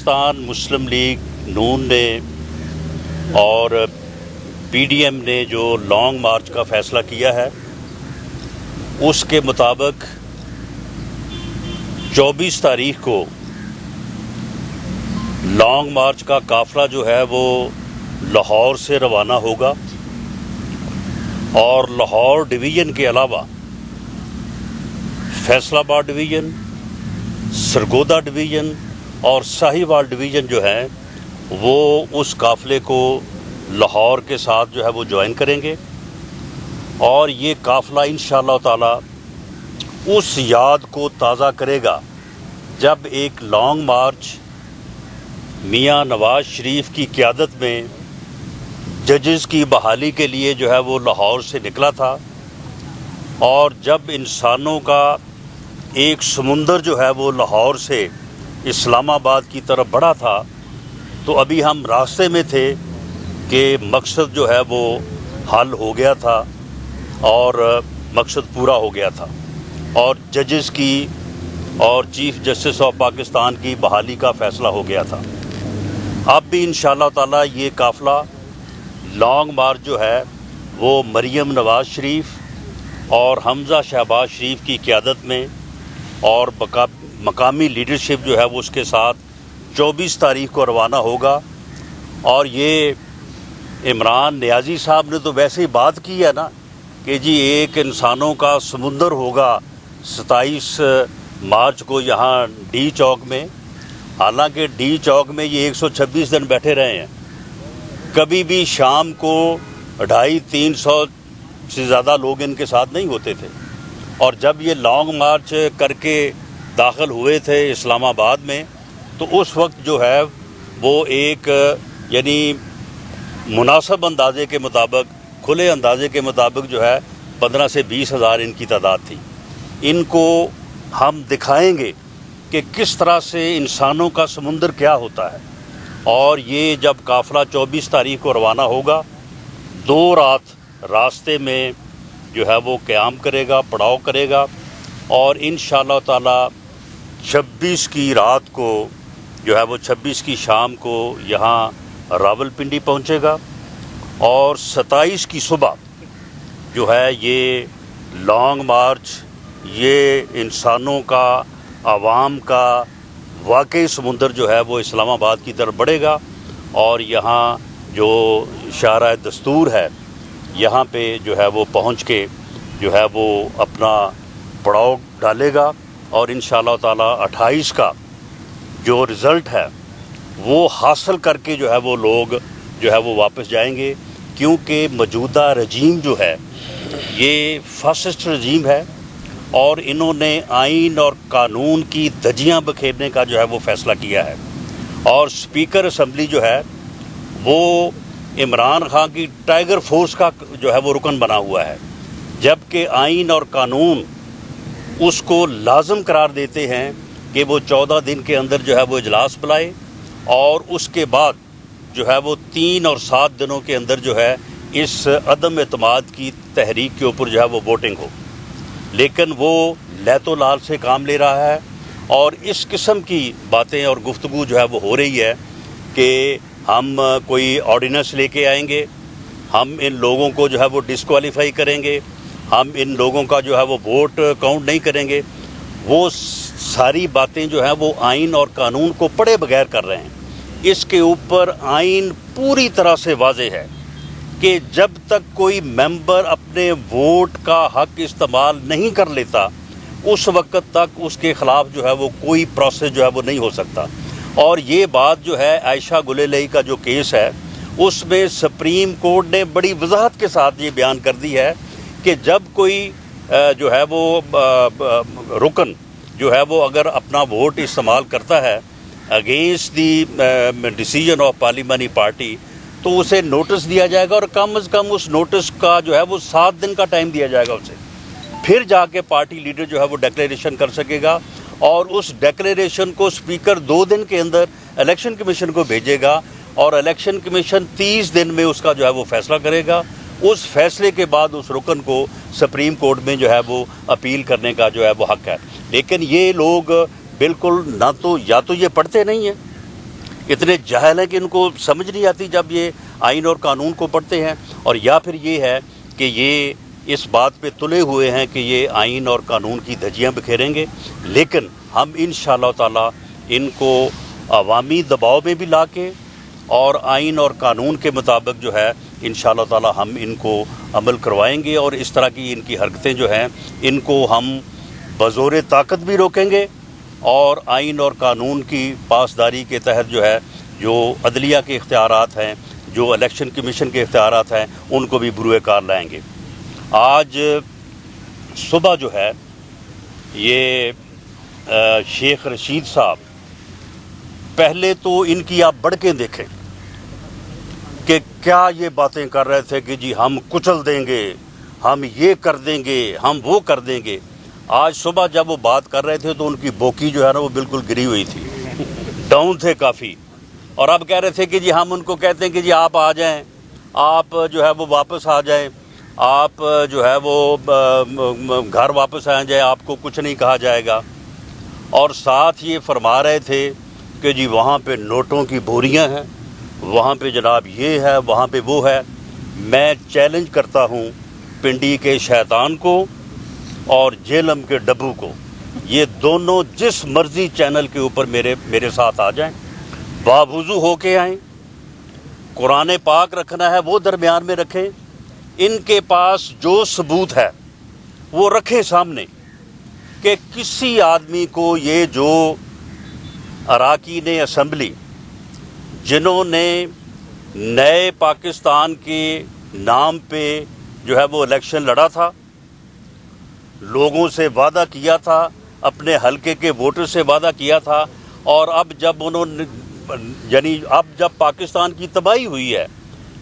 پاکستان مسلم league نون نے اور P D M نے جو لانگ مارچ کا فیصلہ کیا ہے اس کے مطابق 24 تاریخ کو لانگ مارچ کا قافلہ جو ہے وہ لاہور سے روانہ ہوگا اور لاہور ڈویژن کے علاوہ فیصل آباد ڈویژن، سرگودا ڈویژن اور ساہیوال ڈویژن جو ہے وہ اس قافلے کو لاہور کے ساتھ جو ہے وہ جوائن کریں گے، اور یہ قافلہ انشاءاللہ تعالی اس یاد کو تازہ کرے گا جب ایک لانگ مارچ میاں نواز شریف کی قیادت میں ججز کی بحالی کے لیے جو ہے وہ لاہور سے نکلا تھا، اور جب انسانوں کا ایک سمندر جو ہے وہ لاہور سے اسلام آباد کی طرف بڑھا تھا، تو ابھی ہم راستے میں تھے کہ مقصد جو ہے وہ حل ہو گیا تھا اور مقصد پورا ہو گیا تھا، اور ججز کی اور چیف جسٹس آف پاکستان کی بحالی کا فیصلہ ہو گیا تھا۔ اب بھی انشاءاللہ تعالی یہ قافلہ لانگ مارچ جو ہے وہ مریم نواز شریف اور حمزہ شہباز شریف کی قیادت میں اور مقامی لیڈرشپ جو ہے وہ اس کے ساتھ 24 تاریخ کو روانہ ہوگا۔ اور یہ عمران نیازی صاحب نے تو ویسے ہی بات کی ہے نا کہ جی ایک انسانوں کا سمندر ہوگا 27 مارچ کو یہاں ڈی چوک میں، حالانکہ ڈی چوک میں یہ 126 دن بیٹھے رہے ہیں، کبھی بھی شام کو 250-300 سے زیادہ لوگ ان کے ساتھ نہیں ہوتے تھے، اور جب یہ لانگ مارچ کر کے داخل ہوئے تھے اسلام آباد میں تو اس وقت جو ہے وہ ایک یعنی مناسب اندازے کے مطابق، کھلے اندازے کے مطابق جو ہے 15 سے 20 ہزار ان کی تعداد تھی۔ ان کو ہم دکھائیں گے کہ کس طرح سے انسانوں کا سمندر کیا ہوتا ہے، اور یہ جب قافلہ 24 تاریخ کو روانہ ہوگا 2 رات راستے میں جو ہے وہ قیام کرے گا، پڑاؤ کرے گا، اور انشاءاللہ تعالی 26 کی رات کو جو ہے وہ 26 کی شام کو یہاں راولپنڈی پہنچے گا، اور 27 کی صبح جو ہے یہ لانگ مارچ یہ انسانوں کا، عوام کا واقعی سمندر جو ہے وہ اسلام آباد کی طرف بڑھے گا، اور یہاں جو شاہراہ دستور ہے یہاں پہ جو ہے وہ پہنچ کے جو ہے وہ اپنا پڑاؤ ڈالے گا، اور انشاءاللہ تعالی 28 کا جو رزلٹ ہے وہ حاصل کر کے جو ہے وہ لوگ جو ہے وہ واپس جائیں گے، کیونکہ موجودہ رجیم جو ہے یہ فاسسٹ رجیم ہے، اور انہوں نے آئین اور قانون کی دھجیاں بکھیرنے کا جو ہے وہ فیصلہ کیا ہے، اور اسپیکر اسمبلی جو ہے وہ عمران خان کی ٹائیگر فورس کا جو ہے وہ رکن بنا ہوا ہے، جبکہ آئین اور قانون اس کو لازم قرار دیتے ہیں کہ وہ 14 دن کے اندر جو ہے وہ اجلاس بلائے، اور اس کے بعد جو ہے وہ 3 اور 7 دنوں کے اندر جو ہے اس عدم اعتماد کی تحریک کے اوپر جو ہے وہ ووٹنگ ہو، لیکن وہ لیت و لال سے کام لے رہا ہے، اور اس قسم کی باتیں اور گفتگو جو ہے وہ ہو رہی ہے کہ ہم کوئی آرڈیننس لے کے آئیں گے، ہم ان لوگوں کو جو ہے وہ ڈسکوالیفائی کریں گے، ہم ان لوگوں کا جو ہے وہ ووٹ کاؤنٹ نہیں کریں گے، وہ ساری باتیں جو ہیں وہ آئین اور قانون کو پڑھے بغیر کر رہے ہیں۔ اس کے اوپر آئین پوری طرح سے واضح ہے کہ جب تک کوئی ممبر اپنے ووٹ کا حق استعمال نہیں کر لیتا اس وقت تک اس کے خلاف جو ہے وہ کوئی پروسیس جو ہے وہ نہیں ہو سکتا، اور یہ بات جو ہے عائشہ گلیلئی کا جو کیس ہے اس میں سپریم کورٹ نے بڑی وضاحت کے ساتھ یہ بیان کر دی ہے کہ جب کوئی جو ہے وہ رکن جو ہے وہ اگر اپنا ووٹ استعمال کرتا ہے اگینسٹ دی ڈیسیژن آف پارلیمانی پارٹی تو اسے نوٹس دیا جائے گا، اور کم از کم اس نوٹس کا جو ہے وہ 7 دن کا ٹائم دیا جائے گا اسے، پھر جا کے پارٹی لیڈر جو ہے وہ ڈیکلیریشن کر سکے گا، اور اس ڈیکلیریشن کو اسپیکر 2 دن کے اندر الیکشن کمیشن کو بھیجے گا، اور الیکشن کمیشن 30 دن میں اس کا جو ہے وہ فیصلہ کرے گا۔ اس فیصلے کے بعد اس رکن کو سپریم کورٹ میں جو ہے وہ اپیل کرنے کا جو ہے وہ حق ہے، لیکن یہ لوگ بالکل نہ تو یا تو یہ پڑھتے نہیں ہیں اتنے جاہل ہیں کہ ان کو سمجھ نہیں آتی جب یہ آئین اور قانون کو پڑھتے ہیں، اور یا پھر یہ ہے کہ یہ اس بات پہ تلے ہوئے ہیں کہ یہ آئین اور قانون کی دھجیاں بکھیریں گے، لیکن ہم انشاءاللہ تعالی ان کو عوامی دباؤ میں بھی لا کے اور آئین اور قانون کے مطابق جو ہے انشاءاللہ تعالی ہم ان کو عمل کروائیں گے، اور اس طرح کی ان کی حرکتیں جو ہیں ان کو ہم بزور طاقت بھی روکیں گے، اور آئین اور قانون کی پاسداری کے تحت جو ہے جو عدلیہ کے اختیارات ہیں، جو الیکشن کمیشن کے اختیارات ہیں، ان کو بھی بروئے کار لائیں گے۔ آج صبح جو ہے یہ شیخ رشید صاحب، پہلے تو ان کی آپ بڑکیں دیکھیں کہ کیا یہ باتیں کر رہے تھے کہ جی ہم کچل دیں گے، ہم یہ کر دیں گے، ہم وہ کر دیں گے۔ آج صبح جب وہ بات کر رہے تھے تو ان کی بوکی جو ہے نا وہ بالکل گری ہوئی تھی، ڈاؤن تھے کافی، اور اب کہہ رہے تھے کہ جی ہم ان کو کہتے ہیں کہ جی آپ آ جائیں، آپ جو ہے وہ واپس آ جائیں، آپ جو ہے وہ گھر واپس آ جائیں، آپ کو کچھ نہیں کہا جائے گا۔ اور ساتھ یہ فرما رہے تھے کہ جی وہاں پہ نوٹوں کی بوریاں ہیں، وہاں پہ جناب یہ ہے، وہاں پہ وہ ہے۔ میں چیلنج کرتا ہوں پنڈی کے شیطان کو اور جہلم کے ڈبو کو، یہ دونوں جس مرضی چینل کے اوپر میرے ساتھ آ جائیں، باوضو ہو کے آئیں، قرآن پاک رکھنا ہے وہ درمیان میں رکھیں، ان کے پاس جو ثبوت ہے وہ رکھیں سامنے، کہ کسی آدمی کو یہ جو اراکین اسمبلی جنہوں نے نئے پاکستان کے نام پہ جو ہے وہ الیکشن لڑا تھا، لوگوں سے وعدہ کیا تھا، اپنے حلقے کے ووٹر سے وعدہ کیا تھا، اور اب جب انہوں نے اب جب پاکستان کی تباہی ہوئی ہے،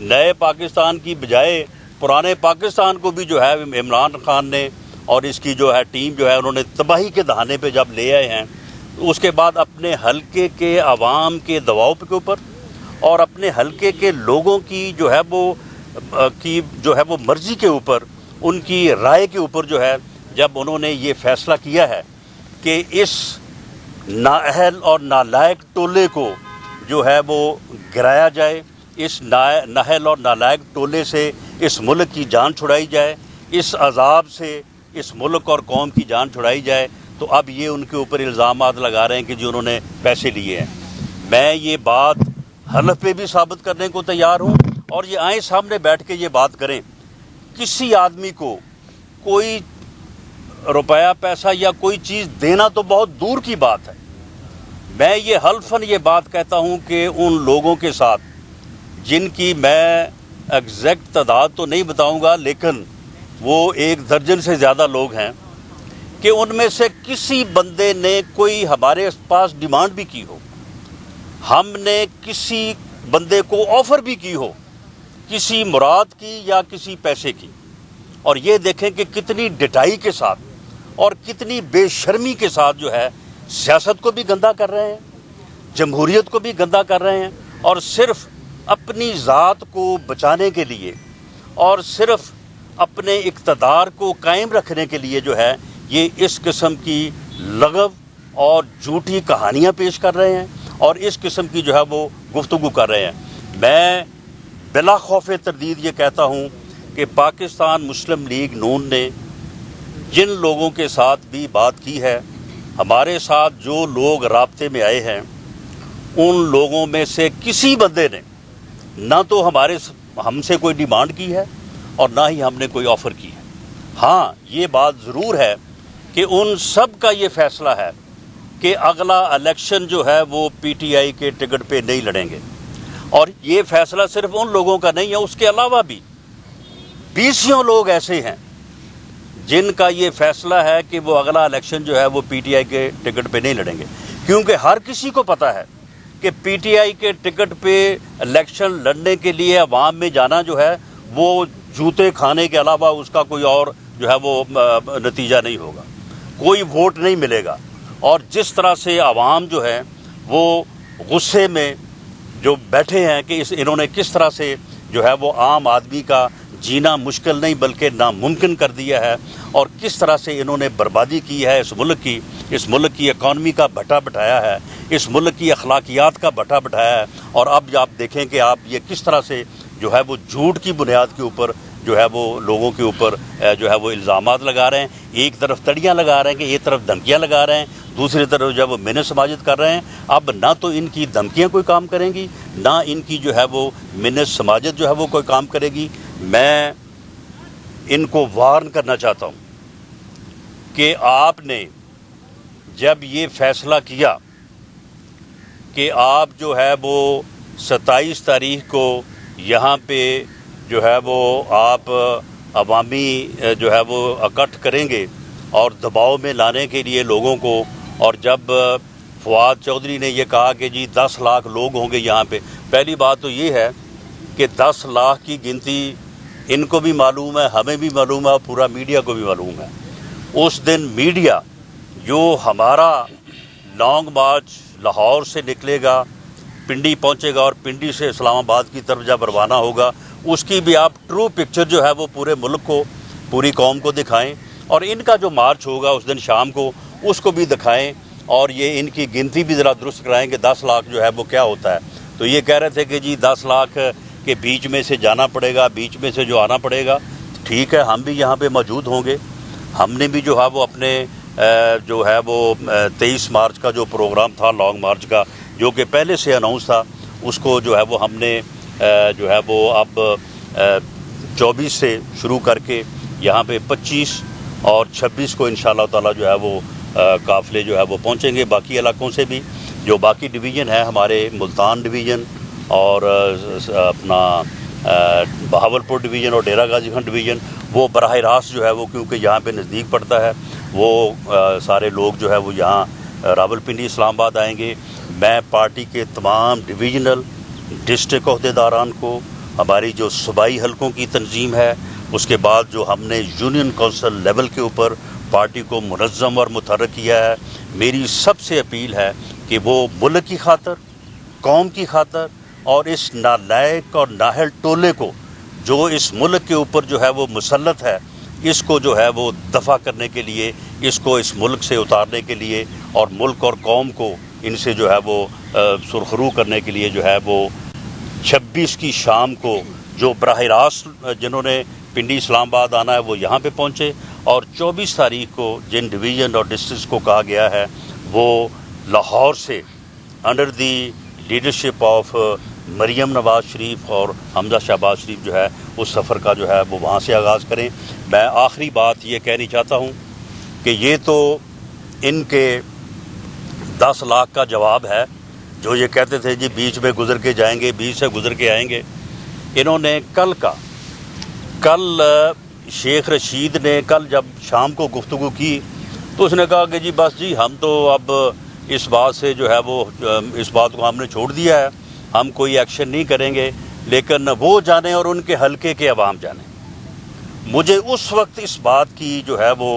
نئے پاکستان کی بجائے پرانے پاکستان کو بھی جو ہے عمران خان نے اور اس کی جو ہے ٹیم جو ہے انہوں نے تباہی کے دہانے پہ جب لے آئے ہیں، اس کے بعد اپنے حلقے کے عوام کے دباؤ کے اوپر اور اپنے حلقے کے لوگوں کی جو ہے وہ مرضی کے اوپر، ان کی رائے کے اوپر جو ہے جب انہوں نے یہ فیصلہ کیا ہے کہ اس نااہل اور نالائق ٹولے کو جو ہے وہ گرایا جائے، اس نااہل اور نالائق ٹولے سے اس ملک کی جان چھڑائی جائے، اس عذاب سے اس ملک اور قوم کی جان چھڑائی جائے، تو اب یہ ان کے اوپر الزامات لگا رہے ہیں کہ جو انہوں نے پیسے لیے ہیں۔ میں یہ بات حلف پہ بھی ثابت کرنے کو تیار ہوں، اور یہ آئیں سامنے بیٹھ کے یہ بات کریں۔ کسی آدمی کو کوئی روپیہ پیسہ یا کوئی چیز دینا تو بہت دور کی بات ہے، میں یہ حلفاً یہ بات کہتا ہوں کہ ان لوگوں کے ساتھ جن کی میں ایگزیکٹ تعداد تو نہیں بتاؤں گا، لیکن وہ 1 درجن سے زیادہ لوگ ہیں، کہ ان میں سے کسی بندے نے کوئی ہمارے پاس ڈیمانڈ بھی کی ہو، ہم نے کسی بندے کو آفر بھی کی ہو کسی مراد کی یا کسی پیسے کی، اور یہ دیکھیں کہ کتنی ڈٹائی کے ساتھ اور کتنی بے شرمی کے ساتھ جو ہے سیاست کو بھی گندہ کر رہے ہیں، جمہوریت کو بھی گندہ کر رہے ہیں، اور صرف اپنی ذات کو بچانے کے لیے اور صرف اپنے اقتدار کو قائم رکھنے کے لیے جو ہے یہ اس قسم کی لغو اور جھوٹی کہانیاں پیش کر رہے ہیں، اور اس قسم کی جو ہے وہ گفتگو کر رہے ہیں۔ میں بلا خوف تردید یہ کہتا ہوں کہ پاکستان مسلم لیگ نون نے جن لوگوں کے ساتھ بھی بات کی ہے، ہمارے ساتھ جو لوگ رابطے میں آئے ہیں، ان لوگوں میں سے کسی بندے نے نہ تو ہم سے کوئی ڈیمانڈ کی ہے اور نہ ہی ہم نے کوئی آفر کی ہے۔ ہاں یہ بات ضرور ہے کہ ان سب کا یہ فیصلہ ہے کہ اگلا الیکشن جو ہے وہ پی ٹی آئی کے ٹکٹ پہ نہیں لڑیں گے، اور یہ فیصلہ صرف ان لوگوں کا نہیں ہے، اس کے علاوہ بھی 20 لوگ ایسے ہیں جن کا یہ فیصلہ ہے کہ وہ اگلا الیکشن جو ہے وہ پی ٹی آئی کے ٹکٹ پہ نہیں لڑیں گے، کیونکہ ہر کسی کو پتہ ہے کہ پی ٹی آئی کے ٹکٹ پہ الیکشن لڑنے کے لیے عوام میں جانا جو ہے وہ جوتے کھانے کے علاوہ اس کا کوئی اور جو ہے وہ نتیجہ نہیں ہوگا، کوئی ووٹ نہیں ملے گا۔ اور جس طرح سے عوام جو ہے وہ غصے میں جو بیٹھے ہیں کہ انہوں نے کس طرح سے جو ہے وہ عام آدمی کا جینا مشکل نہیں بلکہ ناممکن کر دیا ہے، اور کس طرح سے انہوں نے بربادی کی ہے اس ملک کی اکانومی کا بھٹا بٹھایا ہے، اس ملک کی اخلاقیات کا بھٹا بٹھایا ہے۔ اور اب آپ دیکھیں کہ آپ یہ کس طرح سے جو ہے وہ جھوٹ کی بنیاد کے اوپر جو ہے وہ لوگوں کے اوپر جو ہے وہ الزامات لگا رہے ہیں، ایک طرف تڑیاں لگا رہے ہیں کہ ایک طرف دھمکیاں لگا رہے ہیں، دوسری طرف جو ہے وہ منت سماجت کر رہے ہیں۔ اب نہ تو ان کی دھمکیاں کوئی کام کریں گی، نہ ان کی جو ہے وہ منت سماجت جو ہے وہ کوئی کام کرے گی۔ میں ان کو وارن کرنا چاہتا ہوں کہ آپ نے جب یہ فیصلہ کیا کہ آپ جو ہے وہ 27 تاریخ کو یہاں پہ جو ہے وہ آپ عوامی جو ہے وہ اکٹھ کریں گے اور دباؤ میں لانے کے لیے لوگوں کو، اور جب فواد چودھری نے یہ کہا کہ جی 10 لاکھ لوگ ہوں گے یہاں پہ، پہلی بات تو یہ ہے کہ 10 لاکھ کی گنتی ان کو بھی معلوم ہے، ہمیں بھی معلوم ہے، اور پورا میڈیا کو بھی معلوم ہے۔ اس دن میڈیا جو ہمارا لانگ مارچ لاہور سے نکلے گا، پنڈی پہنچے گا، اور پنڈی سے اسلام آباد کی طرف جب روانہ ہوگا، اس کی بھی آپ ٹرو پکچر جو ہے وہ پورے ملک کو، پوری قوم کو دکھائیں، اور ان کا جو مارچ ہوگا اس دن شام کو اس کو بھی دکھائیں، اور یہ ان کی گنتی بھی ذرا درست کرائیں کہ 10 لاکھ جو ہے وہ کیا ہوتا ہے۔ تو یہ کہہ رہے تھے کہ جی 10 لاکھ کے بیچ میں سے جانا پڑے گا، بیچ میں سے جو آنا پڑے گا، ٹھیک ہے، ہم بھی یہاں پہ موجود ہوں گے۔ ہم نے بھی جو ہے وہ اپنے جو ہے وہ 23 مارچ کا جو پروگرام تھا لانگ مارچ کا، جو کہ پہلے سے اناؤنس تھا، اس کو جو ہے وہ ہم نے جو ہے وہ اب 24 سے شروع کر کے یہاں پہ 25 اور 26 کو انشاءاللہ تعالی جو ہے وہ قافلے جو ہے وہ پہنچیں گے باقی علاقوں سے بھی۔ جو باقی ڈویژن ہے ہمارے ملتان ڈویژن اور اپنا بہاولپور ڈویژن اور ڈیرہ غازی خان ڈویژن، وہ براہ راست جو ہے وہ کیونکہ یہاں پہ نزدیک پڑتا ہے، وہ سارے لوگ جو ہے وہ یہاں راولپنڈی اسلام آباد آئیں گے۔ میں پارٹی کے تمام ڈویژنل ڈسٹرکٹ عہدیداران کو، ہماری جو صوبائی حلقوں کی تنظیم ہے، اس کے بعد جو ہم نے یونین کونسل لیول کے اوپر پارٹی کو منظم اور متحرک کیا ہے، میری سب سے اپیل ہے کہ وہ ملک کی خاطر، قوم کی خاطر، اور اس نالائق اور نااہل ٹولے کو جو اس ملک کے اوپر جو ہے وہ مسلط ہے، اس کو جو ہے وہ دفع کرنے کے لیے، اس کو اس ملک سے اتارنے کے لیے، اور ملک اور قوم کو ان سے جو ہے وہ سرخرو کرنے کے لیے جو ہے وہ 26 کی شام کو جو براہ راست جنہوں نے پنڈی اسلام آباد آنا ہے وہ یہاں پہ پہنچے، اور 24 تاریخ کو جن ڈویژن اور ڈسٹرکٹس کو کہا گیا ہے وہ لاہور سے under the leadership of Maryam Nawaz Sharif اور حمزہ شہباز شریف جو ہے اس سفر کا جو ہے وہ وہاں سے آغاز کریں۔ میں آخری بات یہ کہنی چاہتا ہوں کہ یہ تو ان کے 10 لاکھ کا جواب ہے، جو یہ کہتے تھے جی بیچ میں گزر کے جائیں گے، بیچ سے گزر کے آئیں گے۔ انہوں نے کل شیخ رشید نے کل جب شام کو گفتگو کی تو اس نے کہا کہ جی بس جی ہم تو اب اس بات سے جو ہے وہ اس بات کو ہم نے چھوڑ دیا ہے، ہم کوئی ایکشن نہیں کریں گے، لیکن وہ جانیں اور ان کے حلقے کے عوام جانیں۔ مجھے اس وقت اس بات کی جو ہے وہ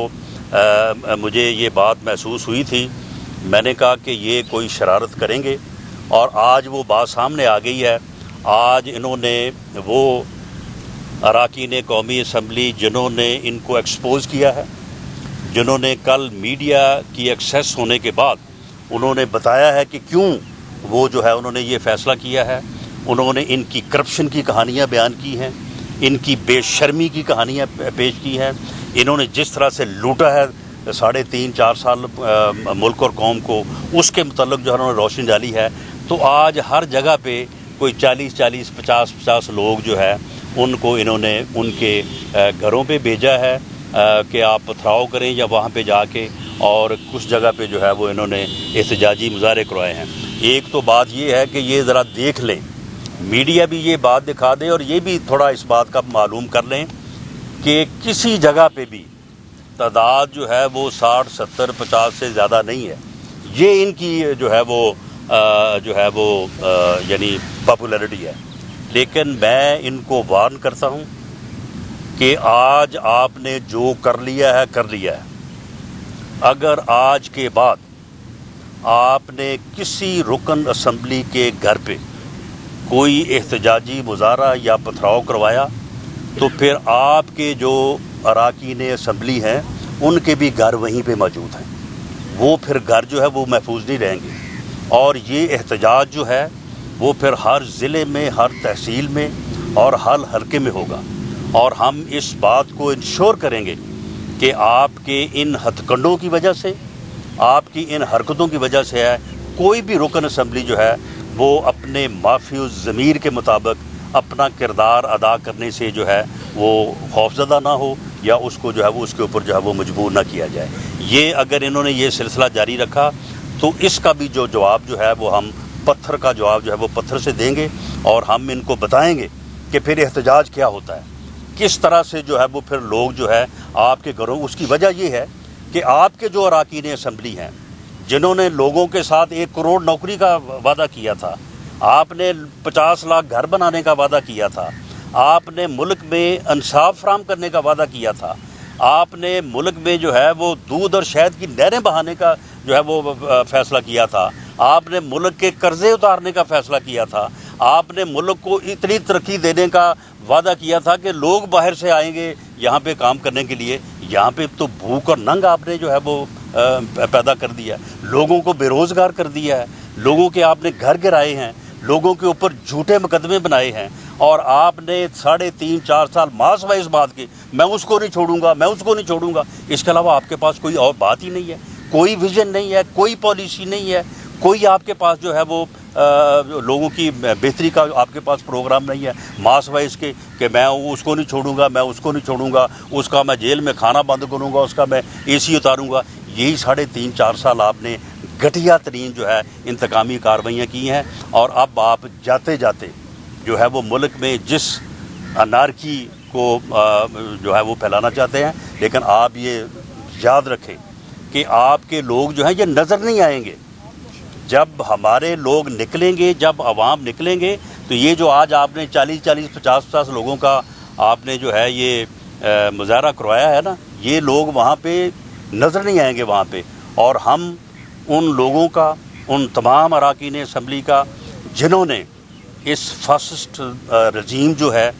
مجھے یہ بات محسوس ہوئی تھی، میں نے کہا کہ یہ کوئی شرارت کریں گے، اور آج وہ بات سامنے آ گئی ہے۔ آج انہوں نے وہ اراکین قومی اسمبلی جنہوں نے ان کو ایکسپوز کیا ہے، جنہوں نے کل میڈیا کی ایکسیس ہونے کے بعد انہوں نے بتایا ہے کہ کیوں وہ جو ہے انہوں نے یہ فیصلہ کیا ہے، انہوں نے ان کی کرپشن کی کہانیاں بیان کی ہیں، ان کی بے شرمی کی کہانیاں پیش کی ہیں، انہوں نے جس طرح سے لوٹا ہے 3.5-4 سال ملک اور قوم کو، اس کے متعلق جو انہوں نے روشنی ڈالی ہے۔ تو آج ہر جگہ پہ کوئی 40 50 لوگ جو ہے ان کو انہوں نے ان کے گھروں پہ بھیجا ہے کہ آپ پتھراؤ کریں یا وہاں پہ جا کے، اور کچھ جگہ پہ جو ہے وہ انہوں نے احتجاجی مظاہرے کروائے ہیں۔ ایک تو بات یہ ہے کہ یہ ذرا دیکھ لیں، میڈیا بھی یہ بات دکھا دے، اور یہ بھی تھوڑا اس بات کا معلوم کر لیں کہ کسی جگہ پہ بھی تعداد جو ہے وہ 60 70 50 سے زیادہ نہیں ہے۔ یہ ان کی جو ہے وہ یعنی پاپولیرٹی ہے، لیکن میں ان کو وارن کرتا ہوں کہ آج آپ نے جو کر لیا ہے، اگر آج کے بعد آپ نے کسی رکن اسمبلی کے گھر پہ کوئی احتجاجی مظاہرہ یا پتھراؤ کروایا تو پھر آپ کے جو اراکین اسمبلی ہیں ان کے بھی گھر وہیں پہ موجود ہیں، وہ پھر گھر جو ہے وہ محفوظ نہیں رہیں گے، اور یہ احتجاج جو ہے وہ پھر ہر ضلع میں، ہر تحصیل میں اور ہر حلقے میں ہوگا، اور ہم اس بات کو انشور کریں گے کہ آپ کے ان ہتھ کنڈوں کی وجہ سے، آپ کی ان حرکتوں کی وجہ سے ہے کوئی بھی رکن اسمبلی جو ہے وہ اپنے معافی الضمیر کے مطابق اپنا کردار ادا کرنے سے جو ہے وہ خوفزدہ نہ ہو، یا اس کو جو ہے وہ اس کے اوپر جو ہے وہ مجبور نہ کیا جائے۔ یہ اگر انہوں نے یہ سلسلہ جاری رکھا تو اس کا بھی جو جواب جو ہے وہ ہم پتھر کا جواب جو ہے وہ پتھر سے دیں گے، اور ہم ان کو بتائیں گے کہ پھر احتجاج کیا ہوتا ہے، کس طرح سے جو ہے وہ پھر لوگ جو ہے آپ کے گھروں۔ اس کی وجہ یہ ہے کہ آپ کے جو اراکین اسمبلی ہیں جنہوں نے لوگوں کے ساتھ 1 کروڑ نوکری کا وعدہ کیا تھا، آپ نے 50 لاکھ گھر بنانے کا وعدہ کیا تھا، آپ نے ملک میں انصاف فراہم کرنے کا وعدہ کیا تھا، آپ نے ملک میں جو ہے وہ دودھ اور شہد کی نہریں بہانے کا جو ہے وہ فیصلہ کیا تھا، آپ نے ملک کے قرضے اتارنے کا فیصلہ کیا تھا، آپ نے ملک کو اتنی ترقی دینے کا وعدہ کیا تھا کہ لوگ باہر سے آئیں گے یہاں پہ کام کرنے کے لیے۔ یہاں پہ تو بھوک اور ننگ آپ نے جو ہے وہ پیدا کر دیا ہے، لوگوں کو بے روزگار کر دیا ہے، لوگوں کے آپ نے گھر گرائے ہیں، لوگوں کے اوپر جھوٹے مقدمے بنائے ہیں، اور آپ نے 3.5-4 سال ماس وائز اس بات کی میں اس کو نہیں چھوڑوں گا، میں اس کو نہیں چھوڑوں گا۔ اس کے علاوہ آپ کے پاس کوئی اور بات ہی نہیں ہے، کوئی ویژن نہیں ہے، کوئی پالیسی نہیں ہے، کوئی آپ کے پاس جو ہے وہ لوگوں کی بہتری کا آپ کے پاس پروگرام نہیں ہے ماس وائز کے، کہ میں اس کو نہیں چھوڑوں گا، میں اس کو نہیں چھوڑوں گا، اس کا میں جیل میں کھانا بند کروں گا، اس کا میں اے سی اتاروں گا۔ یہی 3.5-4 سال آپ نے گھٹیا ترین جو ہے انتقامی کارروائیاں کی ہیں، اور اب آپ جاتے جاتے جو ہے وہ ملک میں جس انارکی کو جو ہے وہ پھیلانا چاہتے ہیں، لیکن آپ یہ یاد رکھیں کہ آپ کے لوگ جو ہیں یہ نظر نہیں آئیں گے۔ جب ہمارے لوگ نکلیں گے، جب عوام نکلیں گے، تو یہ جو آج آپ نے 40 50 لوگوں کا آپ نے جو ہے یہ مظاہرہ کروایا ہے نا، یہ لوگ وہاں پہ نظر نہیں آئیں گے وہاں پہ، اور ہم ان لوگوں کا، ان تمام اراکین اسمبلی کا جنہوں نے اس فاسسٹ رجیم جو ہے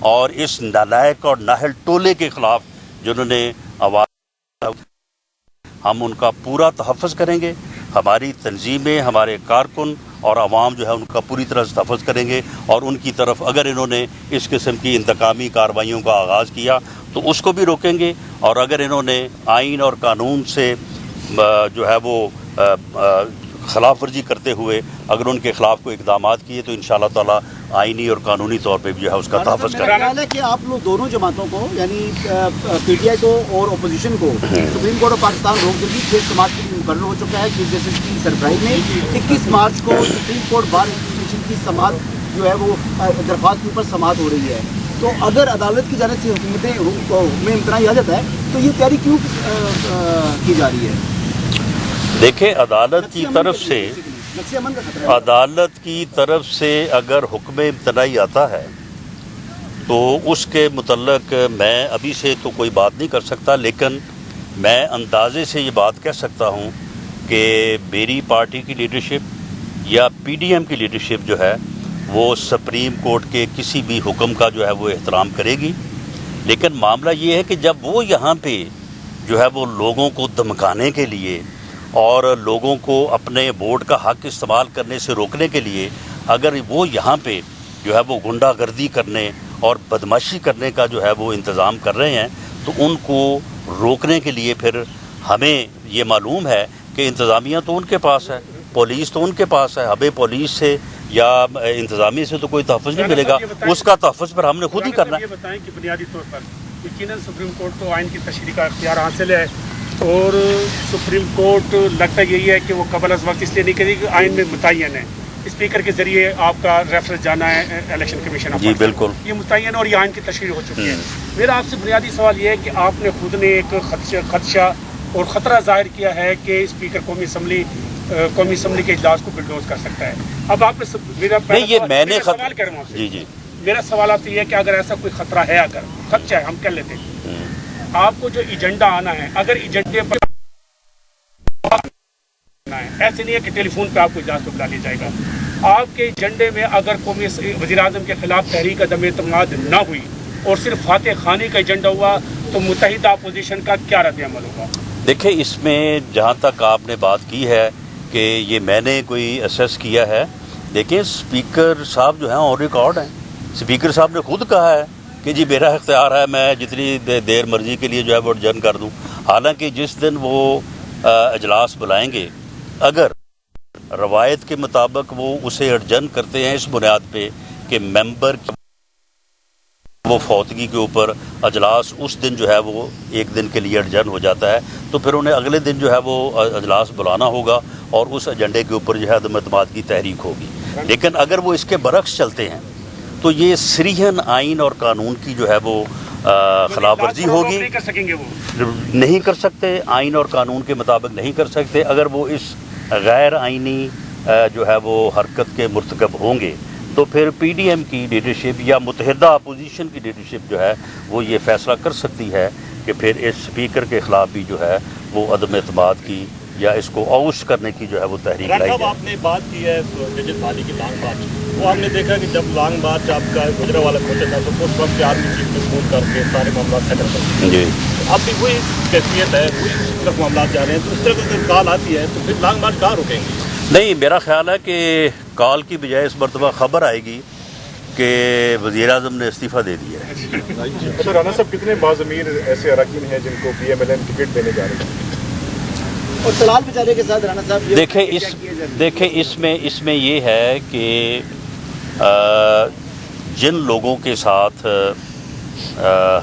اور اس نالائق اور نااہل ٹولے کے خلاف جنہوں نے آواز، ہم ان کا پورا تحفظ کریں گے۔ ہماری تنظیمیں، ہمارے کارکن اور عوام جو ہے ان کا پوری طرح سے تحفظ کریں گے، اور ان کی طرف اگر انہوں نے اس قسم کی انتقامی کارروائیوں کا آغاز کیا تو اس کو بھی روکیں گے، اور اگر انہوں نے آئین اور قانون سے جو ہے وہ خلاف ورزی کرتے ہوئے اگر ان کے خلاف کوئی اقدامات کیے تو انشاءاللہ تعالی آئینی اور قانونی طور پہ بھی جو ہے اس کا تحفظ کریں گے۔ ہے کہ آپ لوگ دونوں جماعتوں کو، یعنی پی ٹی آئی کو اور اپوزیشن کو، سپریم کورٹ آف پاکستان روک دے گی، پھر سماج کے لیے مقرر ہو چکا ہے چیف جسٹس کی سربراہی میں 21 مارچ کو سپریم کورٹ بار ایسوسیشن کی سماعت جو ہے وہ درخواست کے اوپر سماعت ہو رہی ہے، تو اگر عدالت کی جانب سے حکم امتناعی آ جاتا ہے تو یہ تیاری کیوں کی جا رہی ہے؟ دیکھیں، عدالت کی طرف سے اگر حکم امتناعی آتا ہے تو اس کے متعلق میں ابھی سے تو کوئی بات نہیں کر سکتا، لیکن میں اندازے سے یہ بات کہہ سکتا ہوں کہ میری پارٹی کی لیڈرشپ یا پی ڈی ایم کی لیڈرشپ جو ہے وہ سپریم کورٹ کے کسی بھی حکم کا جو ہے وہ احترام کرے گی، لیکن معاملہ یہ ہے کہ جب وہ یہاں پہ جو ہے وہ لوگوں کو دھمکانے کے لیے اور لوگوں کو اپنے ووٹ کا حق استعمال کرنے سے روکنے کے لیے اگر وہ یہاں پہ جو ہے وہ غنڈہ گردی کرنے اور بدماشی کرنے کا جو ہے وہ انتظام کر رہے ہیں، تو ان کو روکنے کے لیے پھر ہمیں یہ معلوم ہے کہ انتظامیہ تو ان کے پاس ہے، پولیس تو ان کے پاس ہے، ہمیں پولیس سے یا انتظامیہ سے تو کوئی تحفظ نہیں ملے گا، اس کا تحفظ پھر ہم نے خود ہی کرنا ہے۔ یہ بتائیں کہ بنیادی طور پر یقیناً سپریم کورٹ کو آئین کی تشریح کا اختیار حاصل ہے، اور سپریم کورٹ لگتا یہی ہے کہ وہ قبل از وقت اس لیے نہیں کرے کہ آئین میں متعین ہے، اسپیکر کے ذریعے آپ کا ریفرنس جانا ہے الیکشن کمیشن آف جی بالکل، یہ متعین ہے اور یہ آئین کی تشریح ہو چکی ہے۔ میرا آپ سے بنیادی سوال یہ ہے کہ آپ نے خود نے ایک خدشہ اور خطرہ ظاہر کیا ہے کہ اسپیکر قومی اسمبلی کے اجلاس کو بلڈوز کر سکتا ہے۔ اب آپ نے سوال کر رہا ہوں، جی میرا سوال آپ سے یہ ہے کہ اگر ایسا کوئی خطرہ ہے، اگر خدشہ ہے ہم کہہ لیتے ہیں، آپ کو جو ایجنڈا آنا ہے، اگر ایجنڈے پر ایسے نہیں ہے کہ ٹیلی فون پہ آپ کو اجلاس کو بلا لیا جائے گا، آپ کے ایجنڈے میں اگر قومی وزیر اعظم کے خلاف تحریک عدم اعتماد نہ ہوئی اور صرف فاتح خانی کا ایجنڈا ہوا تو متحدہ اپوزیشن کا کیا رد عمل ہوگا؟ دیکھیں اس میں جہاں تک آپ نے بات کی ہے کہ یہ میں نے کوئی اسیس کیا ہے، دیکھیں اسپیکر صاحب جو ہیں آن ریکارڈ ہیں، اسپیکر صاحب نے خود کہا ہے کہ جی میرا اختیار ہے، میں جتنی دیر مرضی کے لیے جو ہے وہ ایڈجرن کر دوں. حالانکہ جس دن وہ اجلاس بلائیں گے اگر روایت کے مطابق وہ اسے ایڈجرن کرتے ہیں اس بنیاد پہ کہ ممبر وہ فوتگی کے اوپر اجلاس اس دن جو ہے وہ ایک دن کے لیے ایڈجرن ہو جاتا ہے، تو پھر انہیں اگلے دن جو ہے وہ اجلاس بلانا ہوگا اور اس ایجنڈے کے اوپر جو ہے عدم اعتماد کی تحریک ہوگی. لیکن اگر وہ اس کے برعکس چلتے ہیں تو یہ صریحاً آئین اور قانون کی جو ہے وہ خلاف ورزی ہوگی. نہیں کر سکیں گے، وہ نہیں کر سکتے، آئین اور قانون کے مطابق نہیں کر سکتے. اگر وہ اس غیر آئینی جو ہے وہ حرکت کے مرتکب ہوں گے تو پھر پی ڈی ایم کی لیڈرشپ یا متحدہ اپوزیشن کی لیڈرشپ جو ہے وہ یہ فیصلہ کر سکتی ہے کہ پھر اس اسپیکر کے خلاف بھی جو ہے وہ عدم اعتماد کی یا اس کو اوش کرنے کی جو ہے وہ تحریک لائی صاحب جائے. آپ نے بات کی ہے ججت بھالی کی لانگ مارچ، وہ ہم نے دیکھا کہ جب لانگ مارچ آپ کا گجرا والا پہنچا تھا تو اس وقت آرمی چیف نے فون کر کے سارے معاملات سیٹل کر جی اب بھی وہی کیفیت ہے، وہی طرف معاملات جا رہے ہیں، تو اس طرح کی کال آتی ہے تو پھر لانگ مارچ کہاں رکیں گے؟ نہیں، میرا خیال ہے کہ کال کی بجائے اس مرتبہ خبر آئے گی کہ وزیر اعظم نے استعفیٰ دے دیا ہے. اچھا رانا صاحب، کتنے باضمیر ایسے اراکین ہیں جن کو P M L N ticket دینے جا رہے ہیں؟ اور طلال بیچارے کے ساتھ رانا صاحب دیکھیں اس میں یہ ہے کہ جن لوگوں کے ساتھ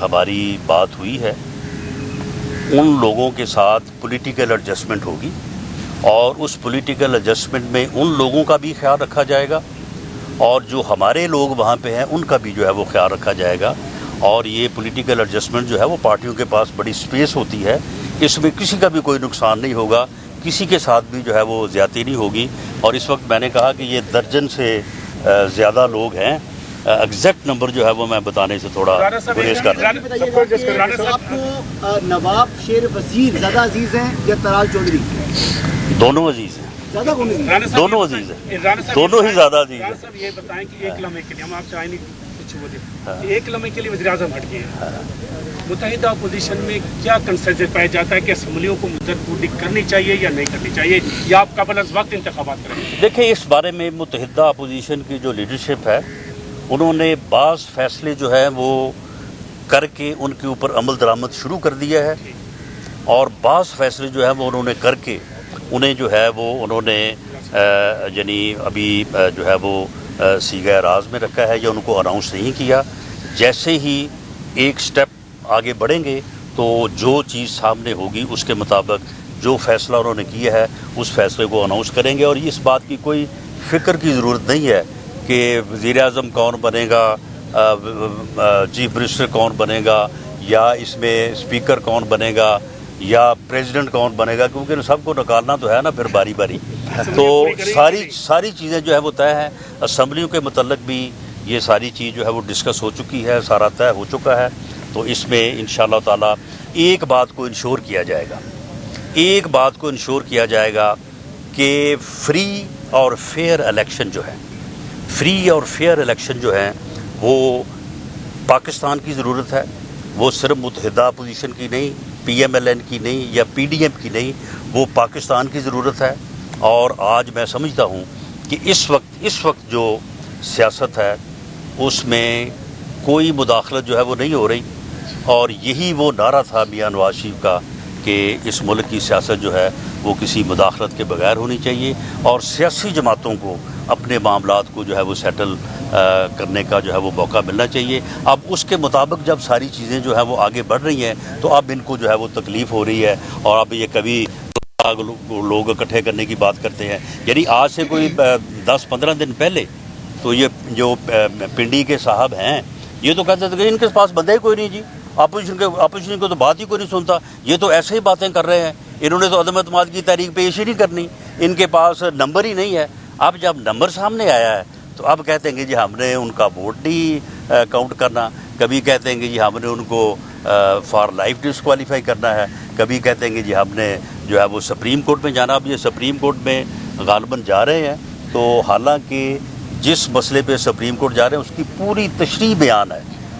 ہماری بات ہوئی ہے ان لوگوں کے ساتھ پولیٹیکل ایڈجسٹمنٹ ہوگی اور اس پولیٹیکل ایڈجسٹمنٹ میں ان لوگوں کا بھی خیال رکھا جائے گا اور جو ہمارے لوگ وہاں پہ ہیں ان کا بھی جو ہے وہ خیال رکھا جائے گا. اور یہ پولیٹیکل ایڈجسٹمنٹ جو ہے وہ پارٹیوں کے پاس بڑی سپیس ہوتی ہے، اس میں کسی کا بھی کوئی نقصان نہیں ہوگا، کسی کے ساتھ بھی جو ہے وہ زیادتی نہیں ہوگی. اور اس وقت میں نے کہا کہ یہ درجن سے زیادہ لوگ ہیں، ایگزیکٹ نمبر جو ہے وہ میں بتانے سے تھوڑا گریز کر رہا ہوں. آپ کو نواب شیر وزیر زیادہ عزیز ہیں یا طلال چودھری؟ دونوں عزیز ہیں، زیادہ کون عزیز؟ دونوں عزیز ہیں، دونوں ہی زیادہ عزیز ہیں. رانا صاحب یہ بتائیں کہ ایک لمحے کے لیے ہم آپ سے آئینی کچھ وہ دیں، ایک لمحے کے لیے وزیر اعظم ہٹ گئے ہیں، متحدہ اپوزیشن میں کیا کنسنسس پایا جاتا ہے کہ اسمبلیوں کو مدت پوری کرنی چاہیے یا نہیں کرنی چاہیے یا آپ قبل از وقت انتخابات کریں؟ دیکھیں اس بارے میں متحدہ اپوزیشن کی جو لیڈرشپ ہے انہوں نے بعض فیصلے جو ہیں وہ کر کے ان کے اوپر عمل درآمد شروع کر دیا ہے اور بعض فیصلے جو ہیں وہ انہوں نے کر کے انہیں جو ہے وہ انہوں نے یعنی ابھی جو ہے وہ سیغہ راز میں رکھا ہے یا ان کو اناؤنس نہیں کیا. جیسے ہی ایک سٹیپ آگے بڑھیں گے تو جو چیز سامنے ہوگی اس کے مطابق جو فیصلہ انہوں نے کیا ہے اس فیصلے کو اناؤنس کریں گے. اور اس بات کی کوئی فکر کی ضرورت نہیں ہے کہ وزیر اعظم کون بنے گا، چیف منسٹر کون بنے گا یا اس میں اسپیکر کون بنے گا یا پریزیڈنٹ کون بنے گا، کیونکہ سب کو نکالنا تو ہے نا پھر باری باری. تو ساری چیزیں جو ہے وہ طے ہیں. اسمبلیوں کے متعلق بھی یہ ساری چیز جو ہے وہ ڈسکس ہو چکی ہے، سارا طے ہو چکا ہے. تو اس میں انشاءاللہ تعالی ایک بات کو انشور کیا جائے گا کہ فری اور فیئر الیکشن جو ہیں وہ پاکستان کی ضرورت ہے. وہ صرف متحدہ اپوزیشن کی نہیں، پی ایم ایل این کی نہیں یا پی ڈی ایم کی نہیں، وہ پاکستان کی ضرورت ہے. اور آج میں سمجھتا ہوں کہ اس وقت جو سیاست ہے اس میں کوئی مداخلت جو ہے وہ نہیں ہو رہی. اور یہی وہ نعرہ تھا میاں نواز شریف کا کہ اس ملک کی سیاست جو ہے وہ کسی مداخلت کے بغیر ہونی چاہیے اور سیاسی جماعتوں کو اپنے معاملات کو جو ہے وہ سیٹل کرنے کا جو ہے وہ موقع ملنا چاہیے. اب اس کے مطابق جب ساری چیزیں جو ہے وہ آگے بڑھ رہی ہیں تو اب ان کو جو ہے وہ تکلیف ہو رہی ہے اور اب یہ کبھی لوگ اکٹھے کرنے کی بات کرتے ہیں. یعنی آج سے کوئی 10-15 دن پہلے تو یہ جو پنڈی کے صاحب ہیں یہ تو کہتے تھے کہ ان کے پاس بندہ ہی کوئی نہیں جی، اپوزیشن کو تو بات ہی کوئی نہیں سنتا، یہ تو ایسے ہی باتیں کر رہے ہیں، انہوں نے تو عدم اعتماد کی تحریک پیش ہی نہیں کرنی، ان کے پاس نمبر ہی نہیں ہے. اب جب نمبر سامنے آیا ہے تو اب کہتے ہیں کہ جی ہم نے ان کا ووٹ نہیں کاؤنٹ کرنا، کبھی کہتے ہیں کہ جی ہم نے ان کو فار لائف ڈسکوالیفائی کرنا ہے، کبھی کہتے ہیں کہ جی ہم نے جو ہے وہ سپریم کورٹ میں جانا. اب یہ سپریم کورٹ میں غالباً جا رہے ہیں تو حالانکہ جس مسئلے پہ سپریم کورٹ جا رہے ہیں اس کی پوری تشریح بیان ہے